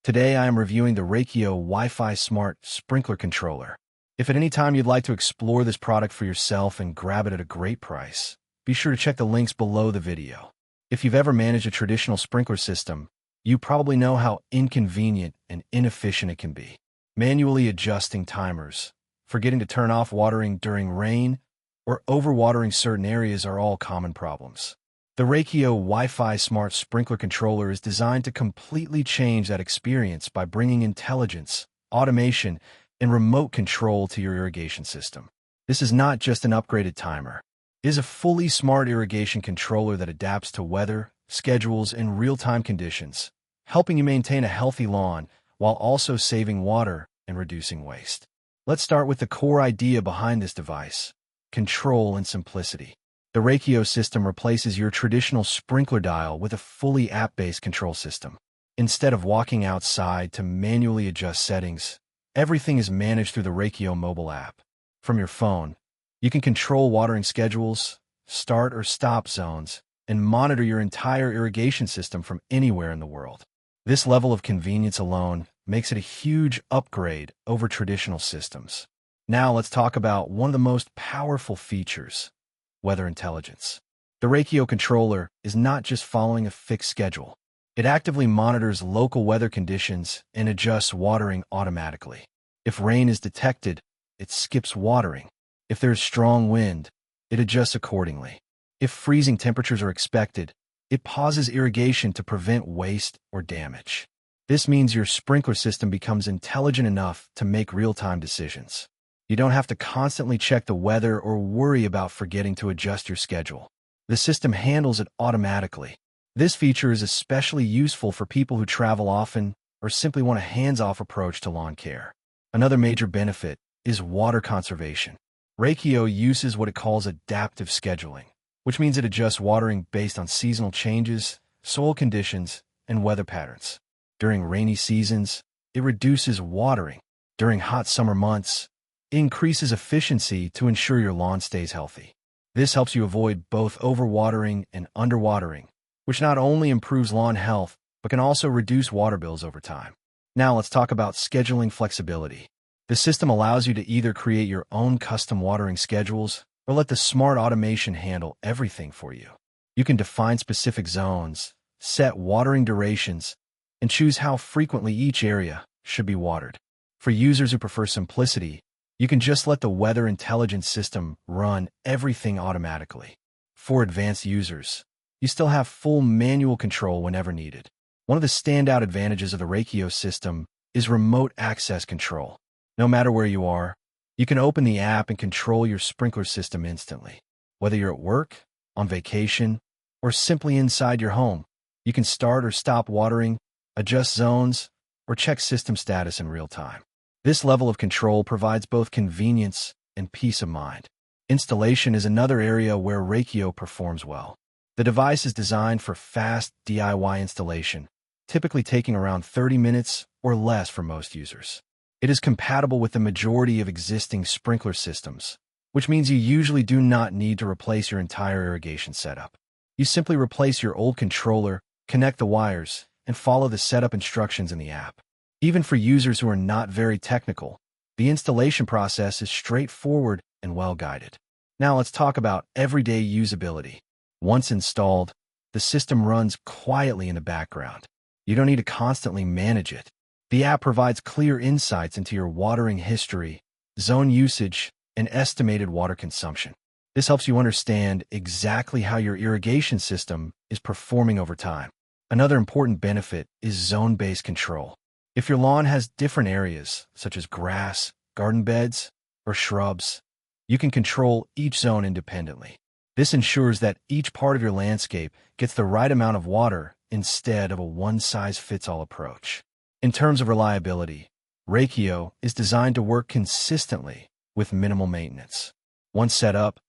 Today I am reviewing the Rachio Wi-Fi Smart Sprinkler Controller. If at any time you'd like to explore this product for yourself and grab it at a great price, be sure to check the links below the video. If you've ever managed a traditional sprinkler system, you probably know how inconvenient and inefficient it can be. Manually adjusting timers, forgetting to turn off watering during rain, or overwatering certain areas are all common problems. The Rachio Wi-Fi Smart Sprinkler Controller is designed to completely change that experience by bringing intelligence, automation, and remote control to your irrigation system. This is not just an upgraded timer. It is a fully smart irrigation controller that adapts to weather, schedules, and real-time conditions, helping you maintain a healthy lawn while also saving water and reducing waste. Let's start with the core idea behind this device: control and simplicity. The Rachio system replaces your traditional sprinkler dial with a fully app-based control system. Instead of walking outside to manually adjust settings, everything is managed through the Rachio mobile app. From your phone, you can control watering schedules, start or stop zones, and monitor your entire irrigation system from anywhere in the world. This level of convenience alone makes it a huge upgrade over traditional systems. Now let's talk about one of the most powerful features: weather intelligence. The Rachio controller is not just following a fixed schedule. It actively monitors local weather conditions and adjusts watering automatically. If rain is detected, it skips watering. If there's strong wind, it adjusts accordingly. If freezing temperatures are expected, it pauses irrigation to prevent waste or damage. This means your sprinkler system becomes intelligent enough to make real-time decisions. You don't have to constantly check the weather or worry about forgetting to adjust your schedule. The system handles it automatically. This feature is especially useful for people who travel often or simply want a hands-off approach to lawn care. Another major benefit is water conservation. Rachio uses what it calls adaptive scheduling, which means it adjusts watering based on seasonal changes, soil conditions, and weather patterns. During rainy seasons, it reduces watering. During hot summer months, it increases efficiency to ensure your lawn stays healthy. This helps you avoid both overwatering and underwatering, which not only improves lawn health, but can also reduce water bills over time. Now let's talk about scheduling flexibility. The system allows you to either create your own custom watering schedules or let the smart automation handle everything for you. You can define specific zones, set watering durations, and choose how frequently each area should be watered. For users who prefer simplicity, you can just let the weather intelligence system run everything automatically. For advanced users, you still have full manual control whenever needed. One of the standout advantages of the Rachio system is remote access control. No matter where you are, you can open the app and control your sprinkler system instantly. Whether you're at work, on vacation, or simply inside your home, you can start or stop watering, adjust zones, or check system status in real time. This level of control provides both convenience and peace of mind. Installation is another area where Rachio performs well. The device is designed for fast DIY installation, typically taking around 30 minutes or less for most users. It is compatible with the majority of existing sprinkler systems, which means you usually do not need to replace your entire irrigation setup. You simply replace your old controller, connect the wires, and follow the setup instructions in the app. Even for users who are not very technical, the installation process is straightforward and well-guided. Now let's talk about everyday usability. Once installed, the system runs quietly in the background. You don't need to constantly manage it. The app provides clear insights into your watering history, zone usage, and estimated water consumption. This helps you understand exactly how your irrigation system is performing over time. Another important benefit is zone-based control. If your lawn has different areas, such as grass, garden beds, or shrubs, you can control each zone independently. This ensures that each part of your landscape gets the right amount of water instead of a one-size-fits-all approach. In terms of reliability, Rachio is designed to work consistently with minimal maintenance. Once set up,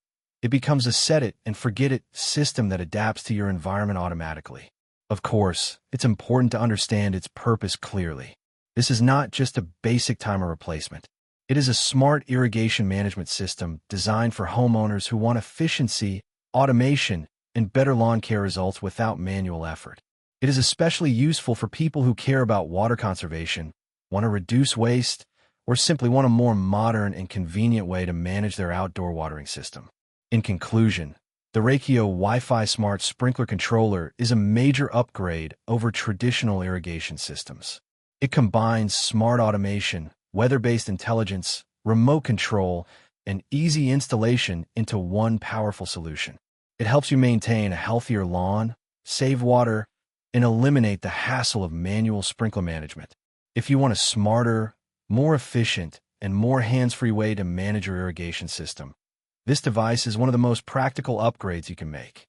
it becomes a set-it-and-forget-it system that adapts to your environment automatically. Of course, it's important to understand its purpose clearly. This is not just a basic timer replacement. It is a smart irrigation management system designed for homeowners who want efficiency, automation, and better lawn care results without manual effort. It is especially useful for people who care about water conservation, want to reduce waste, or simply want a more modern and convenient way to manage their outdoor watering system. In conclusion, the Rachio Wi-Fi Smart Sprinkler Controller is a major upgrade over traditional irrigation systems. It combines smart automation, weather-based intelligence, remote control, and easy installation into one powerful solution. It helps you maintain a healthier lawn, save water, and eliminate the hassle of manual sprinkler management. If you want a smarter, more efficient, and more hands-free way to manage your irrigation system, this device is one of the most practical upgrades you can make.